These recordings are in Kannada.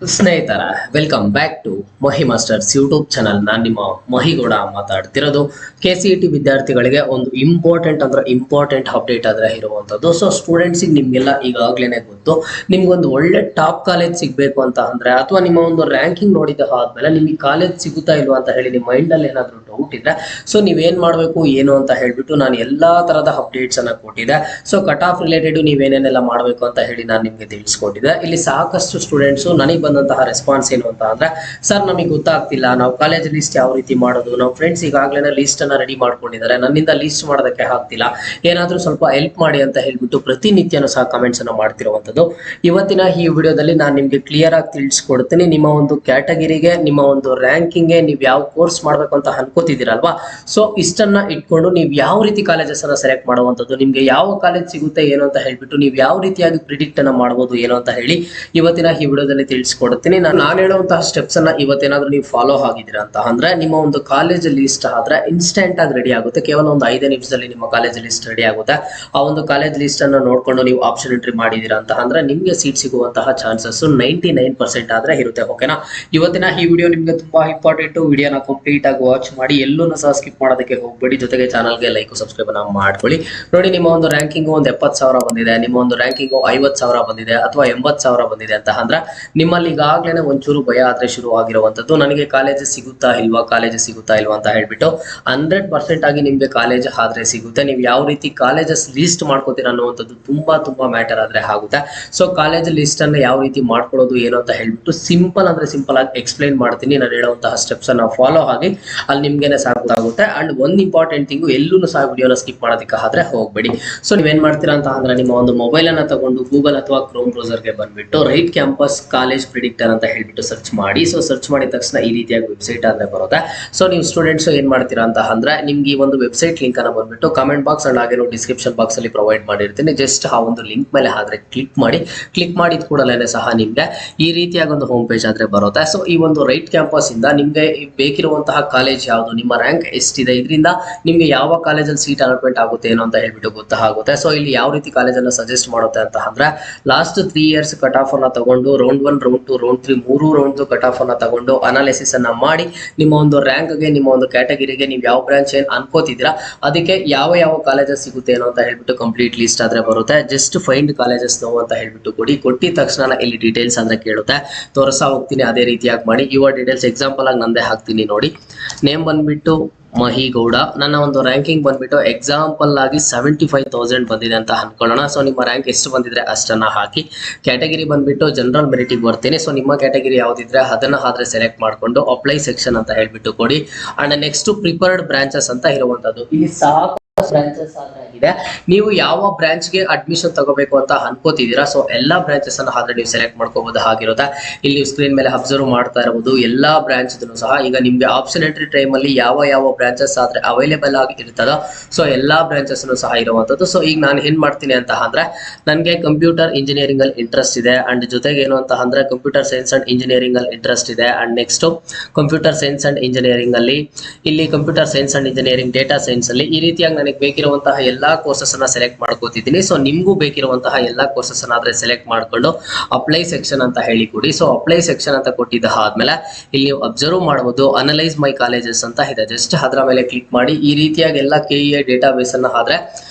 ಸ್ನೇಹಿತರ welcome back to Mahi masters YouTube channel. ನಾನು ನಿಮ್ಮ ಮಹಿಗೌಡ ಮಾತಾಡ್ತಿರೋದು. KCET ವಿದ್ಯಾರ್ಥಿಗಳಿಗೆ ಒಂದು ಇಂಪಾರ್ಟೆಂಟ್ ಅಪ್ಡೇಟ್ ಆದ್ರೆ ಇರುವಂತದ್ದು. ಸೊ ಸ್ಟೂಡೆಂಟ್ಸಿಗೆ ನಿಮ್ಗೆಲ್ಲ ಈಗಾಗ್ಲೇನೆ ಗೊತ್ತು, ನಿಮ್ಗೊಂದು ಒಳ್ಳೆ ಟಾಪ್ ಕಾಲೇಜ್ ಸಿಗ್ಬೇಕು ಅಂತ ಅಂದ್ರೆ, ಅಥವಾ ನಿಮ್ಮ ಒಂದು ರ್ಯಾಂಕಿಂಗ್ ನೋಡಿದ ಆದ್ಮೇಲೆ ನಿಮಗೆ ಕಾಲೇಜ್ ಸಿಗುತ್ತಾ ಇಲ್ವಾ ಅಂತ ಹೇಳಿ ನಿಮ್ಮ ಮೈಂಡ್ ಅಲ್ಲಿ ಏನಾದ್ರು ಡೌಟ್ ಇದ್ರೆ, ಸೊ ನೀವೇನ್ ಮಾಡ್ಬೇಕು ಏನು ಅಂತ ಹೇಳ್ಬಿಟ್ಟು ನಾನು ಎಲ್ಲಾ ತರದ ಅಪ್ಡೇಟ್ಸ್ ಅನ್ನ ಕೊಟ್ಟಿದ್ದೆ. ಸೊ ಕಟ್ ಆಫ್ ರಿಲೇಟೆಡ್ ನೀವೇನೇನೆಲ್ಲ ಮಾಡ್ಬೇಕು ಅಂತ ಹೇಳಿ ನಾನು ನಿಮ್ಗೆ ತಿಳಿಸ್ಕೊಟ್ಟಿದ್ದೆ. ಇಲ್ಲಿ ಸಾಕಷ್ಟು ಸ್ಟೂಡೆಂಟ್ಸ್ ನನಗೆ ಬಂದಂತಹ ರೆಸ್ಪಾನ್ಸ್ ಏನು ಅಂತ ಅಂದ್ರೆ, ಸರ್ ನಮಗೆ ಗೊತ್ತಾಗ್ತಿಲ್ಲ, ನಾವು ಕಾಲೇಜ್ ಲಿಸ್ಟ್ ಯಾವ ರೀತಿ ಮಾಡೋದು, ನಾವು ಫ್ರೆಂಡ್ಸ್ ಈಗಾಗಲೇ ಲಿಸ್ಟ್ ಅನ್ನ ರೆಡಿ ಮಾಡ್ಕೊಂಡಿದ್ದಾರೆ, ನನ್ನಿಂದ ಲಿಸ್ಟ್ ಮಾಡೋದಕ್ಕೆ ಆಗ್ತಿಲ್ಲ, ಏನಾದ್ರೂ ಸ್ವಲ್ಪ ಹೆಲ್ಪ್ ಮಾಡಿ ಅಂತ ಹೇಳ್ಬಿಟ್ಟು ಪ್ರತಿನಿತ್ಯನೂ ಸಹ ಕಮೆಂಟ್ಸ್ ಅನ್ನ ಮಾಡ್ತಿರುವಂತದ್ದು. ಇವತ್ತಿನ ಈ ವಿಡಿಯೋದಲ್ಲಿ ನಾನು ನಿಮ್ಗೆ ಕ್ಲಿಯರ್ ಆಗಿ ತಿಳಿಸ್ಕೊಡ್ತೀನಿ, ನಿಮ್ಮ ಒಂದು ಕ್ಯಾಟಗಿರಿಗೆ, ನಿಮ್ಮ ಒಂದು ರ್ಯಾಂಕಿಂಗ್ಗೆ ನೀವು ಯಾವ ಕೋರ್ಸ್ ಮಾಡ್ಬೇಕು ಅಂತ ಅನ್ಕೋತಿದ್ದೀರಲ್ವಾ, ಸೊ ಇಷ್ಟನ್ನ ಇಟ್ಕೊಂಡು ನೀವು ಯಾವ ರೀತಿ ಕಾಲೇಜಸ್ ಅನ್ನ ಸೆಲೆಕ್ಟ್ ಮಾಡುವಂತದ್ದು, ನಿಮ್ಗೆ ಯಾವ ಕಾಲೇಜ್ ಸಿಗುತ್ತೆ ಏನು ಅಂತ ಹೇಳ್ಬಿಟ್ಟು ನೀವು ಯಾವ ರೀತಿಯಾಗಿ ಪ್ರಿಡಿಕ್ಟ್ ಅನ್ನ ಮಾಡಬಹುದು ಏನು ಅಂತ ಹೇಳಿ ಇವತ್ತಿನ ಈ ವಿಡಿಯೋದಲ್ಲಿ ತಿಳಿಸ್ಕೊಡ್ತೀನಿ. ನಾನು ಹೇಳುವಂತಹ ಸ್ಟೆಪ್ಸ್ ಅನ್ನ ಇವತ್ತೇನಾದ್ರೂ ನೀವು ಫಾಲೋ ಆಗಿದ್ದೀರಾ ಅಂತ ಅಂದ್ರೆ, ನಿಮ್ಮ ಒಂದು ಕಾಲೇಜ್ ಲಿಸ್ಟ್ ಆದ್ರೆ ಇನ್ಸ್ಟೆಂಟ್ ಆಗಿ ರೆಡಿ ಆಗುತ್ತೆ. ಕೇವಲ ಒಂದು 5 ನಿಮಿಷದಲ್ಲಿ ನಿಮ್ಮ ಕಾಲೇಜ್ ಲಿಸ್ಟ್ ರೆಡಿ ಆಗುತ್ತೆ. ಆ ಒಂದು ಕಾಲೇಜ್ ಲಿಸ್ಟ್ ಅನ್ನ ನೋಡ್ಕೊಂಡು ನೀವು ಆಪ್ಷನ್ ಎಂಟ್ರಿ ಮಾಡಿದೀರಾ ಅಂತ ಅಂದ್ರೆ ನಿಮ್ಗೆ ಸೀಟ್ ಸಿಗುವಂತಹ ಚಾನ್ಸಸ್ 99% ಆದ್ರೆ ಇರುತ್ತೆ. ಓಕೆನಾ, ಇವತ್ತಿನ ಈ ವಿಡಿಯೋ ನಿಮ್ಗೆ ತುಂಬಾ ಇಂಪಾರ್ಟೆಂಟ್. ವಿಡಿಯೋನ ಕಂಪ್ಲೀಟ್ ಆಗಿ ವಾಚ್ ಮಾಡಿ, ಎಲ್ಲೂ ಸಹ ಸ್ಕಿಪ್ ಮಾಡೋದಕ್ಕೆ ಹೋಗ್ಬೇಡಿ. ಜೊತೆಗೆ ಚಾನಲ್ಗೆ ಲೈಕ್ ಸಬ್ಸ್ಕ್ರೈಬ್ ಅನ್ನ ಮಾಡ್ಕೊಳ್ಳಿ. ನೋಡಿ, ನಿಮ್ಮ ಒಂದು ರ್ಯಾಂಕಿಂಗ್ ಒಂದು 70,000 ಬಂದಿದೆ, ನಿಮ್ಮ ಒಂದು ರ್ಯಾಂಕಿಂಗ್ 50,000 ಬಂದಿದೆ ಅಥವಾ 80,000 ಬಂದಿದೆ ಅಂತ ಅಂದ್ರೆ, ನಿಮ್ಮಲ್ಲಿ ಈಗಾಗ್ಲೇನೆ ಒಂಚೂರು ಭಯ ಆದ್ರೆ ಶುರು ಆಗಿರುವಂತದ್ದು, ನನಗೆ ಕಾಲೇಜ್ ಸಿಗುತ್ತಾ ಇಲ್ವಾ ಅಂತ ಹೇಳ್ಬಿಟ್ಟು. 100% ಆಗಿ ನಿಮ್ಗೆ ಕಾಲೇಜ್ ಆದ್ರೆ ಸಿಗುತ್ತೆ. ನೀವು ಯಾವ ರೀತಿ ಕಾಲೇಜಸ್ ಲಿಸ್ಟ್ ಮಾಡ್ಕೋತೀರಾ ಅನ್ನುವಂಥದ್ದು ತುಂಬಾ ಮ್ಯಾಟರ್ ಆದ್ರೆ ಆಗುತ್ತೆ. ಸೊ ಕಾಲೇಜ್ ಲಿಸ್ಟ್ ಅನ್ನ ಯಾವ ರೀತಿ ಮಾಡ್ಕೊಳ್ಳೋದು ಏನು ಅಂತ ಹೇಳ್ಬಿಟ್ಟು ಸಿಂಪಲ್ ಆಗಿ ಎಕ್ಸ್ಪ್ಲೈನ್ ಮಾಡ್ತೀನಿ. ನಾನು ಹೇಳುವಂತಹ ಸ್ಟೆಪ್ಸ್ ಅನ್ನ ಫಾಲೋ ಆಗಿ ಅಲ್ಲಿ ನಿಮ್ಗೆನೆ ಸಾಕಾಗುತ್ತೆ. ಅಂಡ್ ಒಂದು ಇಂಪಾರ್ಟೆಂಟ್ ಥಿಂಗ್, ಎಲ್ಲೂ ಸಹ ವಿಡಿಯೋನ ಸ್ಕಿಪ್ ಮಾಡೋದಕ್ಕೆ ಆದ್ರೆ ಹೋಗ್ಬೇಡಿ. ಸೊ ನೀವೇನ್ ಮಾಡ್ತೀರಾ ಅಂತ ಅಂದ್ರೆ, ನಿಮ್ಮ ಒಂದು ಮೊಬೈಲ್ ಅನ್ನ ತಗೊಂಡು ಗೂಗಲ್ ಅಥವಾ ಕ್ರೋಮ್ ಬ್ರೌಸರ್ಗೆ ಬಂದ್ಬಿಟ್ಟು ರೈಟ್ ಕ್ಯಾಂಪಸ್ ಕಾಲೇಜ್ ಪ್ರಿಡಿಕ್ಟರ್ ಅಂತ ಹೇಳ್ಬಿಟ್ಟು ಸರ್ಚ್ ಮಾಡಿ. ಸೊ ಸರ್ಚ್ ಮಾಡಿದ ತಕ್ಷಣ ಈ ರೀತಿಯಾಗಿ ವೆಬ್ಸೈಟ್ ಆದ್ರೆ ಬರುತ್ತೆ. ಸೊ ನೀವು ಸ್ಟೂಡೆಂಟ್ಸ್ ಏನ್ ಮಾಡ್ತೀರಾ ಅಂತ ಅಂದ್ರೆ, ನಿಮ್ಗೆ ಈ ಒಂದು ವೆಬ್ಸೈಟ್ ಲಿಂಕ್ ಅನ್ನ ಬಂದ್ಬಿಟ್ಟು ಕಮೆಂಟ್ ಬಾಕ್ಸ್ ಅಂಡ್ ಹಾಗೆ ಡಿಸ್ಕ್ರಿಪ್ಷನ್ ಬಾಕ್ಸ್ ಅಲ್ಲಿ ಪ್ರೊವೈಡ್ ಮಾಡಿರ್ತೀನಿ. ಜಸ್ಟ್ ಆ ಒಂದು ಲಿಂಕ್ ಮೇಲೆ ಆದ್ರೆ ಕ್ಲಿಕ್ ಮಾಡಿದ ಕೂಡಲೇ ಸಹ ನಿಮ್ಗೆ ಈ ರೀತಿಯಾಗಿ ಒಂದು ಹೋಮ್ ಪೇಜ್ ಆದ್ರೆ ಬರುತ್ತೆ. ಸೊ ಈ ಒಂದು ರೈಟ್ ಕ್ಯಾಂಪಸ್ ಇಂದ ನಿಮ್ಗೆ ಬೇಕಿರುವಂತಹ ಕಾಲೇಜ್ ಯಾವುದು, ನಿಮ್ಮ ರ್ಯಾಂಕ್ ಎಷ್ಟಿದೆ, ಇದರಿಂದ ನಿಮ್ಗೆ ಯಾವ ಕಾಲೇಜಲ್ಲಿ ಸೀಟ್ ಅಲಾಟ್ಮೆಂಟ್ ಆಗುತ್ತೆ ಏನೋ ಅಂತ ಹೇಳ್ಬಿಟ್ಟು ಗೊತ್ತಾಗುತ್ತೆ. ಸೊ ಇಲ್ಲಿ ಯಾವ ರೀತಿ ಕಾಲೇಜನ್ನ ಸಜೆಸ್ಟ್ ಮಾಡುತ್ತೆ ಅಂತ ಅಂದ್ರೆ, ಲಾಸ್ಟ್ 3 ಇಯರ್ಸ್ ಕಟ್ ಆಫ್ ಅನ್ನ ತಗೊಂಡು round 1, round 2, round 3 3 round cut off ಅನ್ನ ತಗೊಂಡು ಅನಾಲಿಸಿಸ್ ಅನ್ನ ಮಾಡಿ, ನಿಮ್ಮ ಒಂದು ರ್ಯಾಂಕ್ಗೆ, ನಿಮ್ಮ ಒಂದು ಕ್ಯಾಟಗಿರಿಗೆ ನೀವು ಯಾವ ಬ್ರಾಂಚ್ ಏನ್ ಅನ್ಕೋತಿದ್ದೀರಾ ಅದಕ್ಕೆ ಯಾವ ಕಾಲೇಜಸ್ ಸಿಗುತ್ತೆ ಏನೋ ಅಂತ ಹೇಳ್ಬಿಟ್ಟು ಕಂಪ್ಲೀಟ್ ಲಿಸ್ಟ್ ಆದ್ರೆ ಬರುತ್ತೆ. ಜಸ್ಟ್ ಫೈಂಡ್ ಕಾಲೇಜಸ್ ನೋ ಅಂತ ಹೇಳ್ಬಿಟ್ಟು ಕೊಟ್ಟಿದ ತಕ್ಷಣ ಇಲ್ಲಿ ಡೀಟೇಲ್ಸ್ ಅಂದ್ರೆ ಕೇಳುತ್ತೆ, ತೋರಿಸ್ತಾ ಹೋಗ್ತೀನಿ. ಅದೇ ರೀತಿಯಾಗಿ ಮಾಡಿ ಯುವರ್ ಡೀಟೇಲ್ಸ್ ಎಕ್ಸಾಂಪಲ್ ಆಗಿ ನಂದೇ ಹಾಕ್ತೀನಿ. ನೋಡಿ, ನೇಮ್ ಬಂದ್ಬಿಟ್ಟು ಮಹಿಗೌಡ, ನನ್ನ ಒಂದು ರ್ಯಾಂಕಿಂಗ್ ಬಂದ್ಬಿಟ್ಟು ಎಕ್ಸಾಂಪಲ್ ಆಗಿ 75,000 ಬಂದಿದೆ ಅಂತ ಅನ್ಕೊಳ್ಳೋಣ. ಸೊ ನಿಮ್ಮ ರ್ಯಾಂಕ್ ಎಷ್ಟು ಬಂದಿದ್ರೆ ಅಷ್ಟನ್ನ ಹಾಕಿ. ಕ್ಯಾಟಗಿರಿ ಬಂದ್ಬಿಟ್ಟು ಜನರಲ್ ಮೆರಿಟಿಗೆ ಬರ್ತೀನಿ. ಸೊ ನಿಮ್ಮ ಕ್ಯಾಟಗಿರಿ ಯಾವ್ದಿದ್ರೆ ಅದನ್ನ ಆದ್ರೆ ಸೆಲೆಕ್ಟ್ ಮಾಡ್ಕೊಂಡು ಅಪ್ಲೈ ಸೆಕ್ಷನ್ ಅಂತ ಹೇಳ್ಬಿಟ್ಟು ಕೊಡಿ. ಅಂಡ್ ನೆಕ್ಸ್ಟ್ ಪ್ರಿಫರ್ಡ್ ಬ್ರಾಂಚಸ್ ಅಂತ ಇರುವಂತದ್ದು, ಇಲ್ಲಿ ಸಾಕು ಬ್ರಾಂಚಸ್ ಆಗಿದೆ. ನೀವು ಯಾವ ಬ್ರಾಂಚ್ ಗೆ ಅಡ್ಮಿಷನ್ ತಗೋಬೇಕು ಅಂತ ಅನ್ಕೋತಿದ್ದೀರಾ, ಸೊ ಎಲ್ಲಾ ಬ್ರಾಂಚಸ್ ಅನ್ನ ಆದ್ರೆ ನೀವು ಸೆಲೆಕ್ಟ್ ಮಾಡ್ಕೋಬಹುದು ಆಗಿರುತ್ತೆ. ಇಲ್ಲಿ ಸ್ಕ್ರೀನ್ ಮೇಲೆ ಅಬ್ಸರ್ವ್ ಮಾಡ್ತಾ ಇರಬಹುದು ಎಲ್ಲಾ ಬ್ರಾಂಚ್ ಸಹ. ಈಗ ನಿಮ್ಗೆ ಆಪ್ಷನ್ ಎಂಟ್ರಿ ಟೈಮ್ ಅಲ್ಲಿ ಯಾವ ಬ್ರಾಂಚಸ್ ಆದ್ರೆ ಅವೈಲೇಬಲ್ ಆಗಿ ಇರ್ತದೋ, ಸೊ ಎಲ್ಲಾ ಬ್ರಾಂಚಸ್ ಸಹ ಇರುವಂತದ್ದು. ಸೊ ಈಗ ನಾನು ಏನ್ ಮಾಡ್ತೀನಿ ಅಂತ ಅಂದ್ರೆ, ನನಗೆ ಕಂಪ್ಯೂಟರ್ ಇಂಜಿನಿಯರಿಂಗ್ ಅಲ್ಲಿ ಇಂಟ್ರೆಸ್ಟ್ ಇದೆ, ಅಂಡ್ ಜೊತೆಗೆ ಏನು ಅಂತ ಅಂದ್ರೆ ಕಂಪ್ಯೂಟರ್ ಸೈನ್ಸ್ ಅಂಡ್ ಇಂಜಿನಿಯರಿಂಗ್ ಅಲ್ಲಿ ಇಂಟ್ರೆಸ್ಟ್ ಇದೆ. And next computer science and engineering ಅಲ್ಲಿ, ಇಲ್ಲಿ computer science and engineering, data science ಅಲ್ಲಿ ಈ ರೀತಿಯಾಗಿ ನನಗೆ ಬೇಕಿರುವಂತಹ ಎಲ್ಲಾ ಕೋರ್ಸಸ್ ಅನ್ನ ಸೆಲೆಕ್ಟ್ ಮಾಡ್ಕೋತಿದ್ದೀನಿ. ಸೊ ನಿಮ್ಗೂ ಬೇಕಿರುವಂತಹ ಎಲ್ಲಾ ಕೋರ್ಸಸ್ ಅನ್ನ ಆದ್ರೆ ಸೆಲೆಕ್ಟ್ ಮಾಡ್ಕೊಂಡು ಅಪ್ಲೈ ಸೆಕ್ಷನ್ ಅಂತ ಹೇಳಿ ಕೊಡಿ. ಸೊ ಅಪ್ಲೈ ಸೆಕ್ಷನ್ ಅಂತ ಕೊಟ್ಟಿದ್ದ ಆದ್ಮೇಲೆ ಇಲ್ಲಿ ನೀವು ಅಬ್ಸರ್ವ್ ಮಾಡಬಹುದು ಅನಲೈಸ್ ಮೈ ಕಾಲೇಜಸ್ ಅಂತ ಇದೆ. ಜಸ್ಟ್ ಅದರ ಮೇಲೆ ಕ್ಲಿಕ್ ಮಾಡಿ ಈ ರೀತಿಯಾಗಿ ಎಲ್ಲ KEA ಡೇಟಾ ಬೇಸ್ ಅನ್ನ ಆದ್ರೆ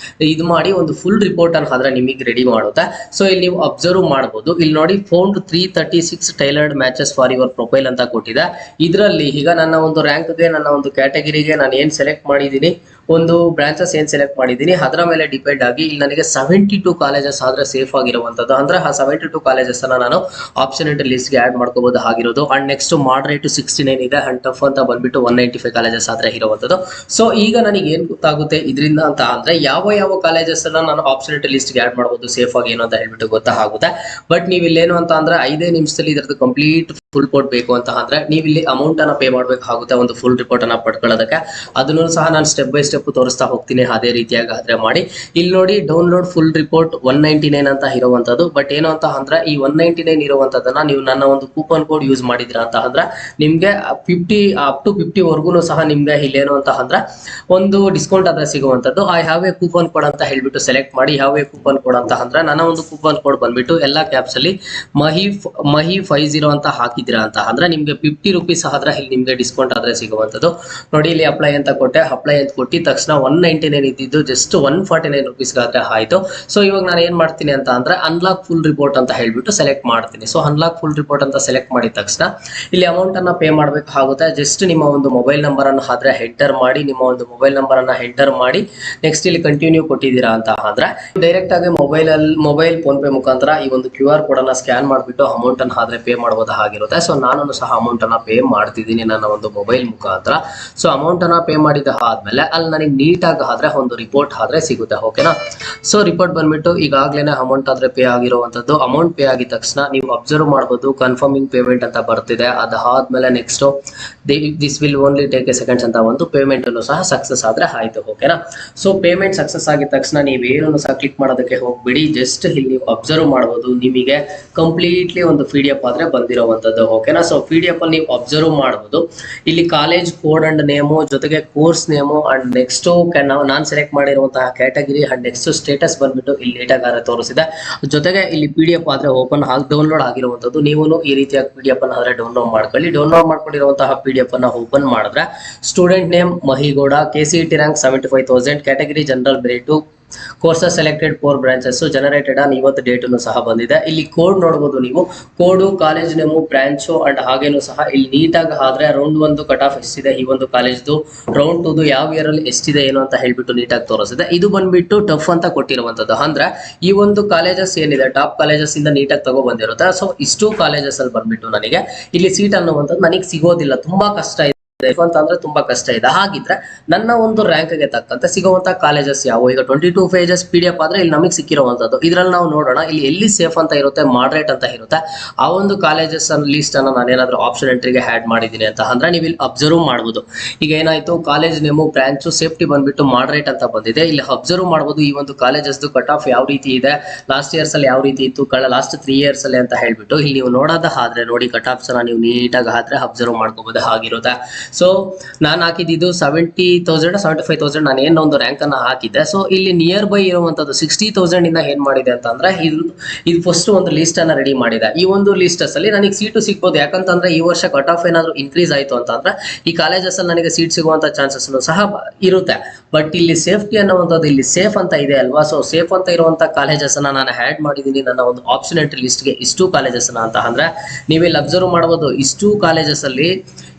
ಇದು ಮಾಡಿ ಒಂದು ಫುಲ್ ರಿಪೋರ್ಟ್ ಅನ್ನ ಆದ್ರೆ ನಿಮಗೆ ರೆಡಿ ಮಾಡುತ್ತೆ. ಸೊ ಇಲ್ಲಿ ನೀವು ಅಬ್ಸರ್ವ್ ಮಾಡಬಹುದು, ಇಲ್ಲಿ ನೋಡಿ found 336 tailored matches for your profile ಅಂತ ಕೊಟ್ಟಿದೆ. ಇದರಲ್ಲಿ ಈಗ ನನ್ನ ಒಂದು ರ್ಯಾಂಕ್ಗೆ, ನನ್ನ ಒಂದು ಕ್ಯಾಟಗಿರಿಗೆ ನಾನು ಏನ್ ಸೆಲೆಕ್ಟ್ ಮಾಡಿದ್ದೀನಿ, ಒಂದು ಬ್ರಾಂಚಸ್ ಏನ್ ಸೆಲೆಕ್ಟ್ ಮಾಡಿದ್ದೀನಿ ಅದರ ಮೇಲೆ ಡಿಪೆಂಡ್ ಆಗಿ ಇಲ್ಲಿ ನನಗೆ 72 ಕಾಲೇಜಸ್ ಆದ್ರೆ ಸೇಫ್ ಆಗಿರುವಂತದ್ದು. ಅಂದ್ರೆ ಆ 72 ಕಾಲೇಜಸ್ ಅನ್ನ ನಾನು ಆಪ್ಷನ್ ಎಂಟ್ರಿ ಲಿಸ್ಟ್ ಗೆ ಆಡ್ ಮಾಡ್ಕೋಬಹುದು ಆಗಿರೋದು. ಅಂಡ್ ನೆಕ್ಸ್ಟ್ ಮಾಡರೇಟ್ 69 ಇದೆ, ಅಂಡ್ ಟಫ್ ಅಂತ ಬಂದ್ಬಿಟ್ಟು 195 ಕಾಲೇಜಸ್ ಆದ್ರೆ ಇರುವಂತದ್ದು. ಸೊ ಈಗ ನನಗೆ ಏನ್ ಗೊತ್ತಾಗುತ್ತೆ ಇದರಿಂದ ಅಂತ ಅಂದ್ರೆ, ಯಾವ ಕಾಲೇಜಸ್ ಅನ್ನ ನಾನು ಆಪ್ಷನ್ ಎಂಟ್ರಿ ಲಿಸ್ಟ್ ಗೆ ಆಡ್ ಮಾಡಬಹುದು ಸೇಫ್ ಆಗಿ ಏನು ಅಂತ ಹೇಳ್ಬಿಟ್ಟು ಗೊತ್ತಾಗುತ್ತೆ. ಬಟ್ ನೀವು ಇಲ್ಲೇನು ಅಂತ ಅಂದ್ರೆ 5 ನಿಮಿಷದಲ್ಲಿ ಇದರದ್ದು ಕಂಪ್ಲೀಟ್ ಫುಲ್ ರಿಪೋರ್ಟ್ ಬೇಕು ಅಂತ ಅಂದ್ರೆ ನೀವು ಇಲ್ಲಿ ಅಮೌಂಟ್ ಅನ್ನ ಪೇ ಮಾಡಬೇಕಾಗುತ್ತೆ ಒಂದು ಫುಲ್ ರಿಪೋರ್ಟ್ ಅನ್ನ ಪಡ್ಕೊಳ್ಳೋದಕ್ಕೆ. ಅದನ್ನು ಸಹ ನಾನು ಸ್ಟೆಪ್ ಬೈ ಸ್ಟೆಪ್ ತೋರಿಸ್ತಾ ಹೋಗ್ತೀನಿ. ಹೇಳ್ತೀನಿ ಅದೇ ರೀತಿಯಾಗಿ ಆದ್ರೆ ಮಾಡಿ. ಇಲ್ಲಿ ನೋಡಿ ಡೌನ್ಲೋಡ್ ಫುಲ್ ರಿಪೋರ್ಟ್ 199 ಅಂತ ಇರುವಂತದ್ದು. ಬಟ್ ಏನು ಅಂತ ಅಂದ್ರೆ ಈ 199 ಇರುವಂತದನ್ನ ನೀವು ನನ್ನ ಒಂದು ಕೂಪನ್ ಕೋಡ್ ಯೂಸ್ ಮಾಡಿದಿರಾ ಅಂತ ಅಂದ್ರೆ ನಿಮ್ಗೆ 50 ಅಪ್ ಟು 50 ವರ್ಗು ಸಹ ನಿಮ್ಗೆ ಇಲ್ಲೇನು ಅಂತ ಅಂದ್ರೆ ಒಂದು ಡಿಸ್ಕೌಂಟ್ ಆದ್ರೆ ಸಿಗುವಂತದ್ದು. I have a coupon code ಅಂತ ಹೇಳ್ಬಿಟ್ಟು ಸೆಲೆಕ್ಟ್ ಮಾಡಿ. ಯಾವ ಎ ಕೂಪನ್ ಕೋಡ್ ಅಂತ ಅಂದ್ರೆ ನನ್ನ ಒಂದು ಕೂಪನ್ ಕೋಡ್ ಬಂದ್ಬಿಟ್ಟು ಎಲ್ಲಾ ಕ್ಯಾಪ್ಸ್ ಅಲ್ಲಿ ಮಹಿ 50 ಅಂತ ಹಾಕಿದಿರಾ ಅಂತ ಅಂದ್ರೆ ನಿಮ್ಗೆ 50 ರುಪೀಸ್ ಆದ್ರೆ ಇಲ್ಲಿ ನಿಮ್ಗೆ ಡಿಸ್ಕೌಂಟ್ ಆದ್ರೆ ಸಿಗುವಂತದ್ದು. ನೋಡಿ ಇಲ್ಲಿ ಅಪ್ಲೈ ಅಂತ ಕೊಟ್ಟೆ. ಅಪ್ಲೈ ಅಂತ ಕೊಟ್ಟಿದ ತಕ್ಷಣ 199 ಇದ್ದಿದ್ದು ಜಸ್ಟ್ 149 ರುಪೀಸ್ ಆದ್ರೆ ಆಯ್ತು. ಸೊ ಇವಾಗ ನಾನು ಏನ್ ಮಾಡ್ತೀನಿ ಅಂತ ಅಂದ್ರೆ ಅನ್ಲಾಕ್ ಫುಲ್ ರಿಪೋರ್ಟ್ ಅಂತ ಹೇಳ್ಬಿಟ್ಟು ಸೆಲೆಕ್ಟ್ ಮಾಡ್ತೀನಿ. ಸೊ ಅನ್ಲಾಕ್ ಫುಲ್ ರಿಪೋರ್ಟ್ ಅಂತ ಸೆಲೆಕ್ಟ್ ಮಾಡಿದ ತಕ್ಷಣ ಇಲ್ಲಿ ಅಮೌಂಟ್ ಅನ್ನ ಪೇ ಮಾಡಬೇಕಾಗುತ್ತೆ. ಜಸ್ಟ್ ನಿಮ್ಮ ಒಂದು ಮೊಬೈಲ್ ನಂಬರ್ ಅನ್ನು ಆದ್ರೆ ಎಂಟರ್ ಮಾಡಿ, ನಿಮ್ಮ ಒಂದು ಮೊಬೈಲ್ ನಂಬರ್ ಅನ್ನ ಎಂಟರ್ ಮಾಡಿ ನೆಕ್ಸ್ಟ್ ಇಲ್ಲಿ ಕಂಟಿನ್ಯೂ ಕೊಟ್ಟಿದ್ದೀರಾ ಅಂತ ಆದ್ರೆ ಡೈರೆಕ್ಟ್ ಆಗಿ ಮೊಬೈಲ್ ಫೋನ್ ಪೇ ಮುಖಾಂತರ ಈ ಒಂದು QR ಕೋಡ್ ಅನ್ನ ಸ್ಕ್ಯಾನ್ ಮಾಡಿಬಿಟ್ಟು ಅಮೌಂಟ್ ಅನ್ನ ಆದ್ರೆ ಪೇ ಮಾಡಬಹುದಾಗಿರುತ್ತೆ. ಸೊ ನಾನು ಸಹ ಅಮೌಂಟ್ ಅನ್ನ ಪೇ ಮಾಡ್ತಿದ್ದೀನಿ ನನ್ನ ಒಂದು ಮೊಬೈಲ್ ಮುಖಾಂತರ. ಸೊ ಅಮೌಂಟ್ ಅನ್ನ ಪೇ ಮಾಡಿದ ಆದ್ಮೇಲೆ ಅಲ್ಲಿ ನನಗೆ ನೀಟಾಗಿ ಆದ್ರೆ ಒಂದು ರಿಪೋರ್ಟ್ ಆದ್ರೆ ಸಿಗುತ್ತೆ. ಓಕೆನಾ. ಸೊ ರಿಪೋರ್ಟ್ ಬಂದ್ಬಿಟ್ಟು ಈಗಾಗ್ಲೇನೆ ಅಮೌಂಟ್ ಆದ್ರೆ ಪೇ ಆಗಿರುವಂತದ್ದು. ಅಮೌಂಟ್ ಪೇ ಆಗಿದ ತಕ್ಷಣ ನೀವು ಅಬ್ಸರ್ವ್ ಮಾಡಬಹುದು ಕನ್ಫರ್ಮಿಂಗ್ ಪೇಮೆಂಟ್ ಅಂತ ಬರ್ತಿದೆ. ಅದಾದ್ಮೇಲೆ next this will only take A seconds ಅಂತ ಒಂದು ಪೇಮೆಂಟ್ ಅನ್ನು ಸಹ ಸಕ್ಸಸ್ ಆದ್ರೆ ಆಯ್ತು. ಓಕೆನಾ. ಸೊ ಪೇಮೆಂಟ್ ಸಕ್ಸಸ್ ಆಗಿದ ತಕ್ಷಣ ನೀವೇನು ಸಹ ಕ್ಲಿಕ್ ಮಾಡೋದಕ್ಕೆ ಹೋಗ್ಬಿಡಿ. ಜಸ್ಟ್ ಇಲ್ಲಿ ನೀವು ಅಬ್ಸರ್ವ್ ಮಾಡಬಹುದು ನಿಮಗೆ ಕಂಪ್ಲೀಟ್ಲಿ ಒಂದು PDF ಆದ್ರೆ ಬಂದಿರುವಂತದ್ದು. ಓಕೆನಾ. ಸೊ PDF ಅಲ್ಲಿ ನೀವು ಅಬ್ಸರ್ವ್ ಮಾಡಬಹುದು ಇಲ್ಲಿ ಕಾಲೇಜ್ ಕೋಡ್ ಅಂಡ್ ನೇಮು ಜೊತೆಗೆ ಕೋರ್ಸ್ ನೇಮು ಅಂಡ್ ನೆಕ್ಸ್ಟ್ ನಾನು ಸೆಲೆಕ್ಟ್ ಮಾಡಿರುವಂತಹ ಕ್ಯಾಟಗರಿ ಅಂಡ್ ನೆಕ್ಸ್ಟ್ ಸ್ಟೇಟಸ್ ಬಂದ್ಬಿಟ್ಟು ಇಲ್ಲಿ ನೀಟಾಗಿ ತೋರಿಸಿದೆ. ಜೊತೆಗೆ ಇಲ್ಲಿ PDF ಆದ್ರೆ ಓಪನ್ ಆಗಿ ಡೌನ್ಲೋಡ್ ಆಗಿರುವಂತದ್ದು. ನೀವು ಈ ರೀತಿಯ PDF ಅನ್ನ ಆದ್ರೆ ಡೌನ್ಲೋಡ್ ಮಾಡ್ಕೊಳ್ಳಿ. ಡೌನ್ಲೋಡ್ ಮಾಡ್ಕೊಂಡಿರುವಂತಹ PDF ಅನ್ನ ಓಪನ್ ಮಾಡಿದ್ರೆ student name Mahigowda, KCET rank 75,000, category general merit, courses selected 4 branches generated on ಇವತ್ತು ಡೇಟ್ ಅನ್ನು ಸಹ ಬಂದಿದೆ. ಇಲ್ಲಿ ಕೋಡ್ ನೋಡಬಹುದು ನೀವು. Code, college name, branch and ಹಾಗೇನು ಸಹ ಇಲ್ಲಿ ನೀಟಾಗಿ ಆದ್ರೆ ರೌಂಡ್ 1 ಕಟ್ ಆಫ್ ಎಷ್ಟಿದೆ ಈ ಒಂದು ಕಾಲೇಜ್ದು, ರೌಂಡ್ 2 ಯಾವ ಇಯರ್ ಅಲ್ಲಿ ಎಷ್ಟಿದೆ ಏನು ಅಂತ ಹೇಳ್ಬಿಟ್ಟು ನೀಟಾಗಿ ತೋರಿಸಿದೆ. ಇದು ಬಂದ್ಬಿಟ್ಟು ಟಫ್ ಅಂತ ಕೊಟ್ಟಿರುವಂತದ್ದು. ಅಂದ್ರೆ ಈ ಒಂದು ಕಾಲೇಜಸ್ ಏನಿದೆ ಟಾಪ್ ಕಾಲೇಜಸ್ ಇಂದ ನೀಟಾಗಿ ತಗೋ ಬಂದಿರುತ್ತೆ. ಸೊ ಇಷ್ಟು ಕಾಲೇಜಸ್ ಅಲ್ಲಿ ಬಂದ್ಬಿಟ್ಟು ನನಗೆ ಇಲ್ಲಿ ಸೀಟ್ ಅನ್ನುವಂಥದ್ದು ನನಗೆ ಸಿಗೋದಿಲ್ಲ, ತುಂಬಾ ಕಷ್ಟ ಇದೆ ಅಂತಂದ್ರೆ ತುಂಬಾ ಕಷ್ಟ ಇದೆ. ಹಾಗಿದ್ರೆ ನನ್ನ ಒಂದು ರ್ಯಾಂಕ್ ಗೆ ತಕ್ಕಂತೆ ಸಿಗುವಂತ ಕಾಲೇಜಸ್ ಯಾವ, ಈಗ 22 ಪೇಜಸ್ PDF ಆದ್ರೆ ಇಲ್ಲಿ ನಮಗೆ ಸಿಕ್ಕಿರುವಂತದ್ದು. ಇದ್ರಲ್ಲಿ ನಾವು ನೋಡೋಣ ಇಲ್ಲಿ ಎಲ್ಲಿ ಸೇಫ್ ಅಂತ ಇರುತ್ತೆ, ಮಾಡ್ರೇಟ್ ಅಂತ ಇರುತ್ತೆ. ಆ ಒಂದು ಕಾಲೇಜಸ್ ಲಿಸ್ಟ್ ಅನ್ನ ನಾನೇನಾದ್ರೂ ಆಪ್ಷನ್ ಎಂಟ್ರಿಗೆ ಆಡ್ ಮಾಡಿದೀನಿ ಅಂತ ಅಂದ್ರೆ ನೀವು ಇಲ್ಲಿ ಅಬ್ಸರ್ವ್ ಮಾಡಬಹುದು. ಈಗ ಏನಾಯ್ತು ಕಾಲೇಜ್ ನೇಮು, ಬ್ರಾಂಚು, ಸೇಫ್ಟಿ ಬಂದ್ಬಿಟ್ಟು ಮಾಡ್ರೇಟ್ ಅಂತ ಬಂದಿದೆ. ಇಲ್ಲಿ ಅಬ್ಸರ್ವ್ ಮಾಡಬಹುದು ಈ ಒಂದು ಕಾಲೇಜಸ್ ಕಟ್ ಆಫ್ ಯಾವ ರೀತಿ ಇದೆ, ಲಾಸ್ಟ್ ಇಯರ್ಸ್ ಅಲ್ಲಿ ಯಾವ ರೀತಿ ಇತ್ತು, ಲಾಸ್ಟ್ 3 ಇಯರ್ಸ್ ಅಲ್ಲಿ ಅಂತ ಹೇಳ್ಬಿಟ್ಟು ಇಲ್ಲಿ ನೀವು ನೋಡೋದ ಆದ್ರೆ ನೋಡಿ ಕಟ್ ಆಫ್ಸ್ ನೀವು ನೀಟಾಗಿ ಆದ್ರೆ ಅಬ್ಸರ್ವ್ ಮಾಡ್ಕೋಬಹುದು ಆಗಿರುತ್ತೆ. ಸೊ ನಾನು ಹಾಕಿದ್ದು 70,000 75,000 ನಾನು ಏನೊಂದು ರ್ಯಾಂಕ್ ಅನ್ನ ಹಾಕಿದ್ದೆ. ಸೊ ಇಲ್ಲಿ ನಿಯರ್ ಬೈ ಇರುವಂತದ್ದು 60,000 ಇಂದ ಏನ್ ಮಾಡಿದೆ ಅಂತ ಅಂದ್ರೆ ಇದು ಫಸ್ಟ್ ಒಂದು ಲಿಸ್ಟ್ ಅನ್ನ ರೆಡಿ ಮಾಡಿದೆ. ಈ ಒಂದು ಲಿಸ್ಟಸ್ ಅಲ್ಲಿ ನನಗೆ ಸೀಟು ಸಿಗ್ಬೋದು. ಯಾಕಂತಂದ್ರೆ ಈ ವರ್ಷ ಕಟ್ ಆಫ್ ಏನಾದ್ರು ಇನ್ಕ್ರೀಸ್ ಆಯ್ತು ಅಂತಂದ್ರೆ ಈ ಕಾಲೇಜಸ್ ಅಲ್ಲಿ ನನಗೆ ಸೀಟ್ ಸಿಗುವಂತ ಚಾನ್ಸಸ್ ಸಹ ಇರುತ್ತೆ. ಬಟ್ ಇಲ್ಲಿ ಸೇಫ್ಟಿ ಅನ್ನುವಂಥದ್ದು ಇಲ್ಲಿ ಸೇಫ್ ಅಂತ ಇದೆ ಅಲ್ವಾ. ಸೊ ಸೇಫ್ ಅಂತ ಇರುವಂತ ಕಾಲೇಜಸ್ ಅನ್ನ ನಾನು ಆಡ್ ಮಾಡಿದೀನಿ ನನ್ನ ಒಂದು ಆಪ್ಷನ್ ಎಂಟ್ರಿ ಲಿಸ್ಟ್ ಗೆ. ಇಷ್ಟು ಕಾಲೇಜಸ್ ಅಂತ ಅಂದ್ರೆ ನೀವು ಇಲ್ಲಿ ಅಬ್ಸರ್ವ್ ಮಾಡಬಹುದು. ಇಷ್ಟು ಕಾಲೇಜಸ್ ಅಲ್ಲಿ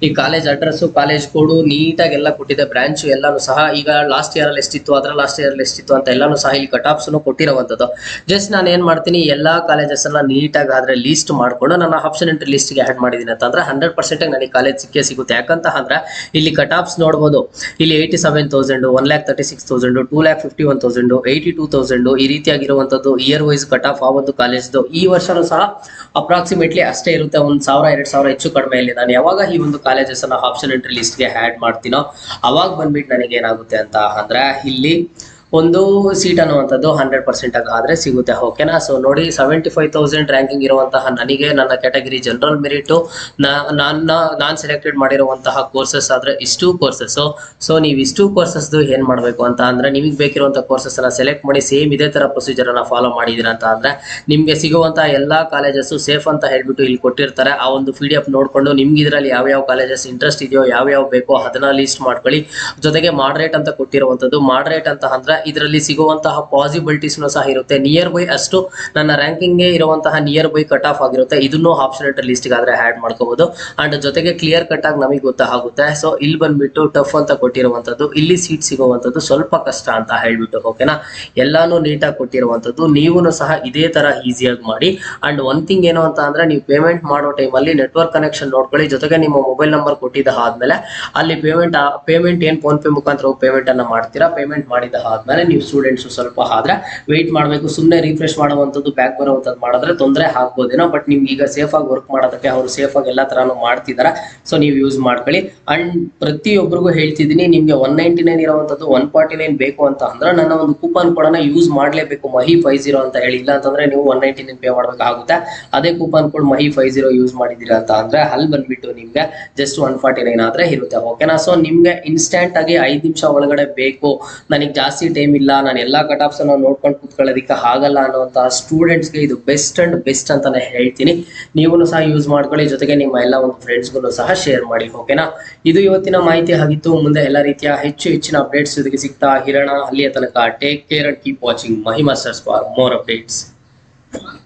ಈ ಕಾಲೇಜ್ ಅಡ್ರೆಸ್, ಕಾಲೇಜ್ ಕೋಡು ನೀಟಾಗಿ ಎಲ್ಲ ಕೊಟ್ಟಿದೆ. ಬ್ರಾಂಚ್ ಎಲ್ಲಾನು ಸಹ ಈಗ ಲಾಸ್ಟ್ ಇಯರ್ ಅಲ್ಲಿ ಎಷ್ಟಿತ್ತು, ಅದರ ಲಾಸ್ಟ್ ಇಯರ್ ಅಲ್ಲಿ ಎಷ್ಟಿತ್ತು ಅಂತ ಎಲ್ಲಾನು ಸಹ ಇಲ್ಲಿ ಕಟ್ ಆಫ್ಸ್ ಕೊಟ್ಟಿರುವಂತದ್ದು. ಜಸ್ಟ್ ನಾನು ಏನ್ ಮಾಡ್ತೀನಿ ಎಲ್ಲಾ ಕಾಲೇಜಸ್ ಅನ್ನ ನೀಟಾಗಿ ಆದ್ರೆ ಲಿಸ್ಟ್ ಮಾಡ್ಕೊಂಡು ನನ್ನ ಆಪ್ಷನ್ ಎಂಟ್ರಿ ಲಿಸ್ಟ್ ಗೆ ಆಡ್ ಮಾಡಿದೀನಿ ಅಂತಂದ್ರೆ 100% ನನಗೆ ಕಾಲೇಜ್ ಸಿಕ್ಕೇ ಸಿಗುತ್ತೆ. ಯಾಕಂತ ಅಂದ್ರೆ ಇಲ್ಲಿ ಕಟ್ ಆಫ್ಸ್ ನೋಡಬಹುದು. ಇಲ್ಲಿ 87,000, 1,36,000, 2,51,000, 82,000 ಈ ರೀತಿಯಾಗಿರುವಂತದ್ದು ಇಯರ್ ವೈಸ್ ಕಟ್ ಆಫ್ ಆ ಒಂದು ಕಾಲೇಜ್ದು. ಈ ವರ್ಷನೂ ಸಹ ಅಪ್ರಾಕ್ಸಿಮೇಟ್ಲಿ ಅಷ್ಟೇ ಇರುತ್ತೆ. 1,000-2,000 ಹೆಚ್ಚು ಕಡಿಮೆ ಇಲ್ಲಿ. ನಾನು ಯಾವಾಗ ಈ ಒಂದು ಕಾಲೇಜಸ್ ಅನ್ನ ಆಪ್ಷನ್ ಎಂಟ್ರಿ ಲಿಸ್ಟ್ ಗೆ ಆಡ್ ಮಾಡ್ತೀನೋ ಅವಾಗ ಬಂದ್ಬಿಟ್ಟು ನನಗೆ ಏನಾಗುತ್ತೆ ಅಂತ ಅಂದ್ರೆ ಇಲ್ಲಿ ಒಂದು ಸೀಟ್ ಅನ್ನುವಂಥದ್ದು 100% ಆದ್ರೆ ಸಿಗುತ್ತೆ. ಓಕೆನಾ. ಸೊ ನೋಡಿ 75,000 ರ್ಯಾಂಕಿಂಗ್ ಇರುವಂತಹ ನನಗೆ ನನ್ನ ಕ್ಯಾಟಗರಿ ಜನರಲ್ ಮೆರಿಟ್ ನಾನ್ ಸೆಲೆಕ್ಟೆಡ್ ಮಾಡಿರುವಂತಹ ಕೋರ್ಸಸ್ ಆದ್ರೆ ಇಷ್ಟು ಕೋರ್ಸಸ್. ಸೊ ನೀವು ಇಷ್ಟು ಕೋರ್ಸಸ್ ಏನ್ ಮಾಡ್ಬೇಕು ಅಂತ ಅಂದ್ರೆ ನಿಮಗೆ ಬೇಕಿರುವಂತಹ ಕೋರ್ಸಸ್ ಅನ್ನ ಸೆಲೆಕ್ಟ್ ಮಾಡಿ ಸೇಮ್ ಇದೇ ತರ ಪ್ರೊಸೀಜರ್ ಅನ್ನ ಫಾಲೋ ಮಾಡಿದೀರಾ ಅಂತ ಅಂದ್ರೆ ನಿಮ್ಗೆ ಸಿಗುವಂತಹ ಎಲ್ಲಾ ಕಾಲೇಜಸ್ ಸೇಫ್ ಅಂತ ಹೇಳ್ಬಿಟ್ಟು ಇಲ್ಲಿ ಕೊಟ್ಟಿರ್ತಾರೆ. ಆ ಒಂದು PDF ನೋಡ್ಕೊಂಡು ನಿಮ್ಗೆ ಇದರಲ್ಲಿ ಯಾವ ಕಾಲೇಜಸ್ ಇಂಟ್ರೆಸ್ಟ್ ಇದೆಯೋ ಯಾವ ಬೇಕೋ ಅದನ್ನ ಲಿಸ್ಟ್ ಮಾಡ್ಕೊಳ್ಳಿ. ಜೊತೆಗೆ ಮಾಡ್ರೇಟ್ ಅಂತ ಕೊಟ್ಟಿರುವಂತದ್ದು. ಮಾಡ್ರೇಟ್ ಅಂತ ಅಂದ್ರೆ ಇದರಲ್ಲಿ ಸಿಗುವಂತಹ ಪಾಸಿಬಿಲಿಟೀಸ್ ಸಹ ಇರುತ್ತೆ. ನಿಯರ್ ಬೈ ಅಷ್ಟು ನನ್ನ ರ್ಯಾಂಕಿಂಗ್ ಗೆ ಇರುವಂತಹ ನಿಯರ್ ಬೈ ಕಟ್ ಆಫ್ ಆಗಿರುತ್ತೆ. ಇದನ್ನು ಆಪ್ಷನ್ ಎಂಟ್ರಿ ಲಿಸ್ಟ್ ಗೆ ಆದ್ರೆ ಆಡ್ ಮಾಡ್ಕೋಬಹುದು. ಅಂಡ್ ಜೊತೆಗೆ ಕ್ಲಿಯರ್ ಕಟ್ ಆಗಿ ನಮಗೆ ಗೊತ್ತಾಗುತ್ತೆ. ಸೊ ಇಲ್ಲಿ ಬಂದ್ಬಿಟ್ಟು ಟಫ್ ಅಂತ ಕೊಟ್ಟಿರುವಂತದ್ದು, ಇಲ್ಲಿ ಸೀಟ್ ಸಿಗುವಂತದ್ದು ಸ್ವಲ್ಪ ಕಷ್ಟ ಅಂತ ಹೇಳ್ಬಿಟ್ಟು. ಓಕೆನಾ. ಎಲ್ಲಾನು ನೀಟಾಗಿ ಕೊಟ್ಟಿರುವಂತದ್ದು. ನೀವು ಸಹ ಇದೇ ತರ ಈಸಿಯಾಗಿ ಮಾಡಿ. ಅಂಡ್ ಒನ್ ಥಿಂಗ್ ಏನು ಅಂತ ಅಂದ್ರೆ ನೀವು ಪೇಮೆಂಟ್ ಮಾಡೋ ಟೈಮ್ ಅಲ್ಲಿ ನೆಟ್ವರ್ಕ್ ಕನೆಕ್ಷನ್ ನೋಡ್ಕೊಳ್ಳಿ. ಜೊತೆಗೆ ನಿಮ್ಮ ಮೊಬೈಲ್ ನಂಬರ್ ಕೊಟ್ಟಿದ್ದ ಆದ್ಮೇಲೆ ಅಲ್ಲಿ ಪೇಮೆಂಟ್ ಏನ್ ಫೋನ್ ಪೇ ಮುಖಾಂತರ ಪೇಮೆಂಟ್ ಅನ್ನ ಮಾಡ್ತೀರಾ, ಪೇಮೆಂಟ್ ಮಾಡಿದ ಆದ್ಮೇಲೆ ಆದ್ಮೇಲೆ ನೀವು ಸ್ಟೂಡೆಂಟ್ಸ್ ಸ್ವಲ್ಪ ಆದ್ರೆ ವೆಯ್ಟ್ ಮಾಡಬೇಕು. ಸುಮ್ಮನೆ ರಿಫ್ರೆಶ್ ಮಾಡುವಂಥದ್ದು ಬ್ಯಾಕ್ ಬರುವಂಥದ್ದು ಮಾಡಿದ್ರೆ ತೊಂದರೆ ಆಗ್ಬೋದೇನೋ, ಬಟ್ ನಿಮ್ಗೆ ಈಗ ಸೇಫ್ ಆಗಿ ವರ್ಕ್ ಮಾಡೋದಕ್ಕೆ ಅವರು ಸೇಫ್ ಆಗಿ ಎಲ್ಲ ತರಾನು ಮಾಡ್ತಿದ್ದಾರೆ. ಸೊ ನೀವು ಯೂಸ್ ಮಾಡ್ಕೊಳ್ಳಿ. ಅಂಡ್ ಪ್ರತಿಯೊಬ್ಬರಿಗೂ ಹೇಳ್ತಿದ್ದೀನಿ, ನಿಮ್ಗೆ 199 ಇರುವಂತದ್ದು 149 ಬೇಕು ಅಂತ ಅಂದ್ರೆ ನನ್ನ ಒಂದು ಕೂಪನ್ ಕೋಡ್ ಯೂಸ್ ಮಾಡಲೇಬೇಕು, MAHI50 ಅಂತ ಹೇಳಿ. ಇಲ್ಲ ಅಂತಂದ್ರೆ ನೀವು 199 ಪೇ ಮಾಡ್ಬೇಕಾಗುತ್ತೆ. ಅದೇ ಕೂಪನ್ ಕೋಡ್ MAHI50 ಯೂಸ್ ಮಾಡಿದಿರಾ ಅಂತ ಅಂದ್ರೆ ಅಲ್ಲಿ ಬಂದ್ಬಿಟ್ಟು ನಿಮ್ಗೆ ಜಸ್ಟ್ 149 ಆದ್ರೆ ಇರುತ್ತೆ. ಓಕೆನಾ? ಸೊ ನಿಮ್ಗೆ ಇನ್ಸ್ಟೆಂಟ್ ಆಗಿ 5 ನಿಮಿಷ ಒಳಗಡೆ ಬೇಕು, ನನಗೆ ಜಾಸ್ತಿ ಟೈಮ್ ಇಲ್ಲ, ನಾನು ಎಲ್ಲಾ ಕಟ್ ಆಫ್ಸ್ ಅನ್ನು ನೋಡ್ಕೊಂಡು ಕೂತ್ಕೊಳ್ಳೋದಿಕ್ಕೆ ಆಗಲ್ಲ ಅನ್ನುವಂತಹ ಸ್ಟೂಡೆಂಟ್ಸ್ಗೆ ಇದು ಬೆಸ್ಟ್ ಅಂಡ್ ಬೆಸ್ಟ್ ಅಂತಾನೆ ಹೇಳ್ತೀನಿ. ನೀವು ಸಹ ಯೂಸ್ ಮಾಡ್ಕೊಳ್ಳಿ, ಜೊತೆಗೆ ನಿಮ್ಮ ಎಲ್ಲ ಒಂದು ಫ್ರೆಂಡ್ಸ್ಗೂ ಸಹ ಶೇರ್ ಮಾಡಿ. ಓಕೆನಾ? ಇದು ಇವತ್ತಿನ ಮಾಹಿತಿ ಆಗಿತ್ತು. ಮುಂದೆ ಎಲ್ಲ ರೀತಿಯ ಹೆಚ್ಚಿನ ಅಪ್ಡೇಟ್ಸ್ ಜೊತೆಗೆ ಸಿಗ್ತಾ ಇರೋಣ. ಅಲ್ಲಿಯ ತನಕ take care and keep watching Mahi masters for more updates.